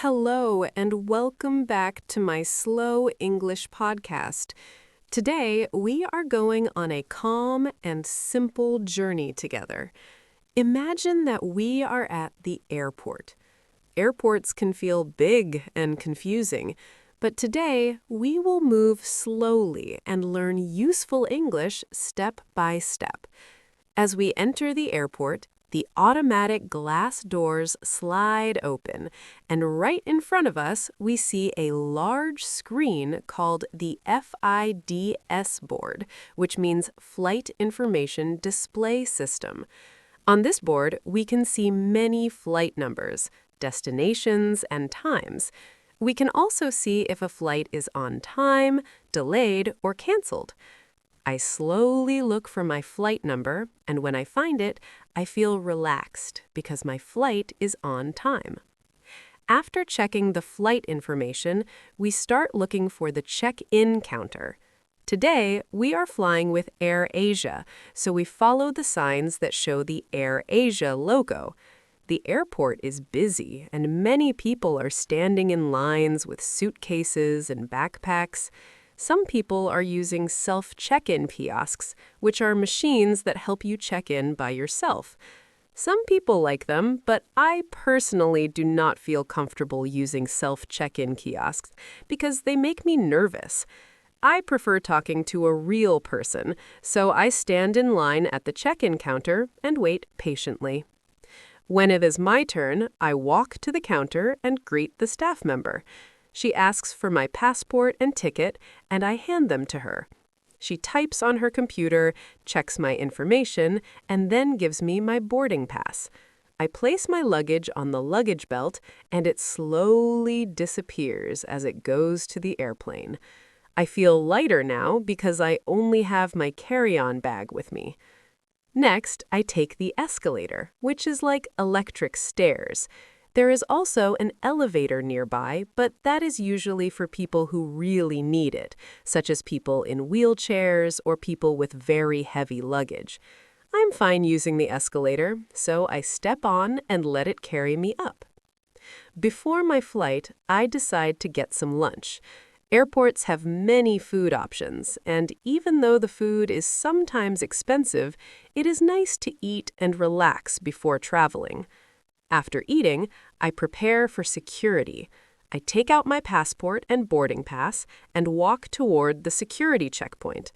Hello, and welcome back to my Slow English podcast. Today, we are going on a calm and simple journey together. Imagine that we are at the airport. Airports can feel big and confusing, but today we will move slowly and learn useful English step by step. As we enter the airport, the automatic glass doors slide open, and right in front of us, we see a large screen called the FIDS board, which means Flight Information Display System. On this board, we can see many flight numbers, destinations, and times. We can also see if a flight is on time, delayed, or canceled. I slowly look for my flight number, and when I find it, I feel relaxed because my flight is on time. After checking the flight information, we start looking for the check-in counter. Today, we are flying with AirAsia, so we follow the signs that show the AirAsia logo. The airport is busy, and many people are standing in lines with suitcases and backpacks. Some people are using self-check-in kiosks, which are machines that help you check in by yourself. Some people like them, but I personally do not feel comfortable using self-check-in kiosks because they make me nervous. I prefer talking to a real person, so I stand in line at the check-in counter and wait patiently. When it is my turn, I walk to the counter and greet the staff member. She asks for my passport and ticket, and I hand them to her. She types on her computer, checks my information, and then gives me my boarding pass. I place my luggage on the luggage belt, and it slowly disappears as it goes to the airplane. I feel lighter now because I only have my carry-on bag with me. Next, I take the escalator, which is like electric stairs. There is also an elevator nearby, but that is usually for people who really need it, such as people in wheelchairs or people with very heavy luggage. I'm fine using the escalator, so I step on and let it carry me up. Before my flight, I decide to get some lunch. Airports have many food options, and even though the food is sometimes expensive, it is nice to eat and relax before traveling. After eating, I prepare for security. I take out my passport and boarding pass and walk toward the security checkpoint.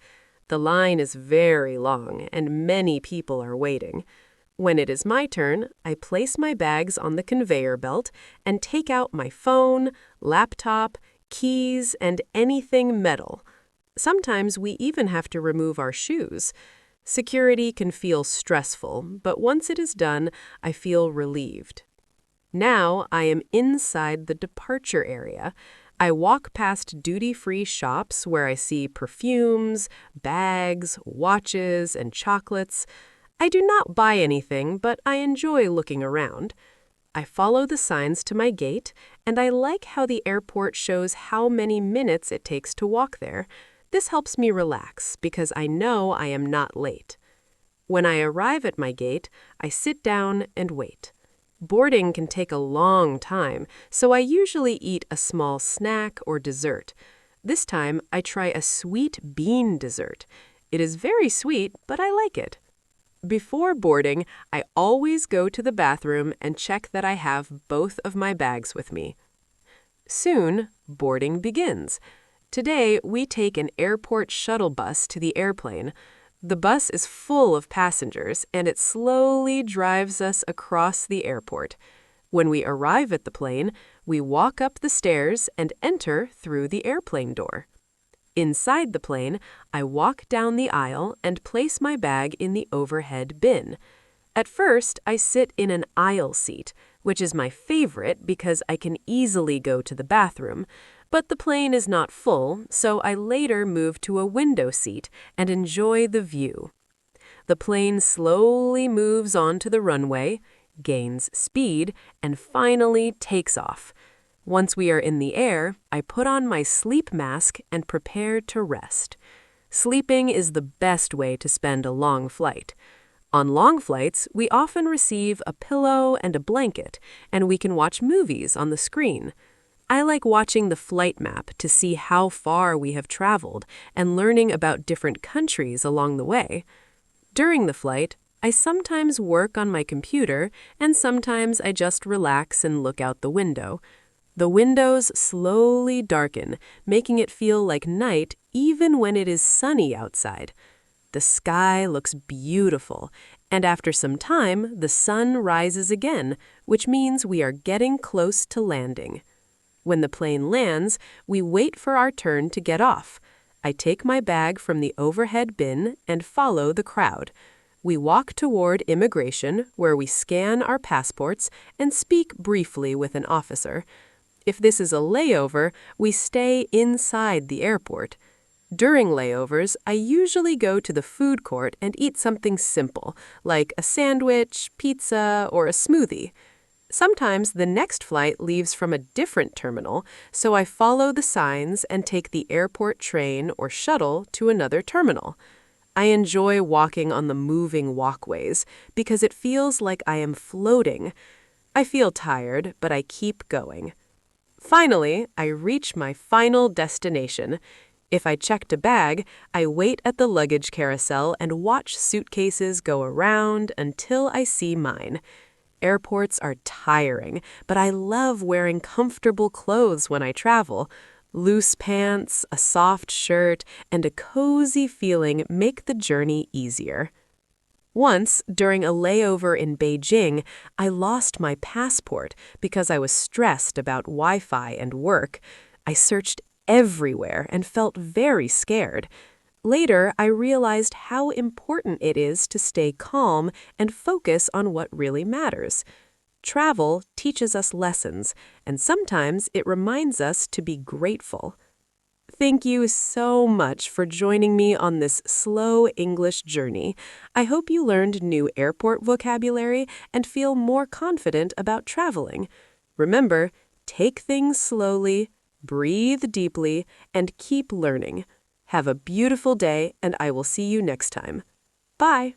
The line is very long and many people are waiting. When it is my turn, I place my bags on the conveyor belt and take out my phone, laptop, keys, and anything metal. Sometimes we even have to remove our shoes. Security can feel stressful, but once it is done, I feel relieved. Now I am inside the departure area. I walk past duty-free shops where I see perfumes, bags, watches, and chocolates. I do not buy anything, but I enjoy looking around. I follow the signs to my gate, and I like how the airport shows how many minutes it takes to walk there. This helps me relax because I know I am not late. When I arrive at my gate, I sit down and wait. Boarding can take a long time, so I usually eat a small snack or dessert. This time, I try a sweet bean dessert. It is very sweet, but I like it. Before boarding, I always go to the bathroom and check that I have both of my bags with me. Soon, boarding begins. Today, we take an airport shuttle bus to the airplane. The bus is full of passengers, and it slowly drives us across the airport. When we arrive at the plane, we walk up the stairs and enter through the airplane door. Inside the plane, I walk down the aisle and place my bag in the overhead bin. At first, I sit in an aisle seat, which is my favorite because I can easily go to the bathroom. But the plane is not full, so I later move to a window seat and enjoy the view. The plane slowly moves onto the runway, gains speed, and finally takes off. Once we are in the air, I put on my sleep mask and prepare to rest. Sleeping is the best way to spend a long flight. On long flights, we often receive a pillow and a blanket, and we can watch movies on the screen. I like watching the flight map to see how far we have traveled and learning about different countries along the way. During the flight, I sometimes work on my computer and sometimes I just relax and look out the window. The windows slowly darken, making it feel like night even when it is sunny outside. The sky looks beautiful, and after some time, the sun rises again, which means we are getting close to landing. When the plane lands, we wait for our turn to get off. I take my bag from the overhead bin and follow the crowd. We walk toward immigration, where we scan our passports and speak briefly with an officer. If this is a layover, we stay inside the airport. During layovers, I usually go to the food court and eat something simple, like a sandwich, pizza, or a smoothie. Sometimes the next flight leaves from a different terminal, so I follow the signs and take the airport train or shuttle to another terminal. I enjoy walking on the moving walkways because it feels like I am floating. I feel tired, but I keep going. Finally, I reach my final destination. If I checked a bag, I wait at the luggage carousel and watch suitcases go around until I see mine. Airports are tiring, but I love wearing comfortable clothes when I travel. Loose pants, a soft shirt, and a cozy feeling make the journey easier. Once, during a layover in Beijing, I lost my passport because I was stressed about Wi-Fi and work. I searched everywhere and felt very scared. Later, I realized how important it is to stay calm and focus on what really matters. Travel teaches us lessons, and sometimes it reminds us to be grateful. Thank you so much for joining me on this slow English journey. I hope you learned new airport vocabulary and feel more confident about traveling. Remember, take things slowly, breathe deeply, and keep learning. Have a beautiful day, and I will see you next time. Bye!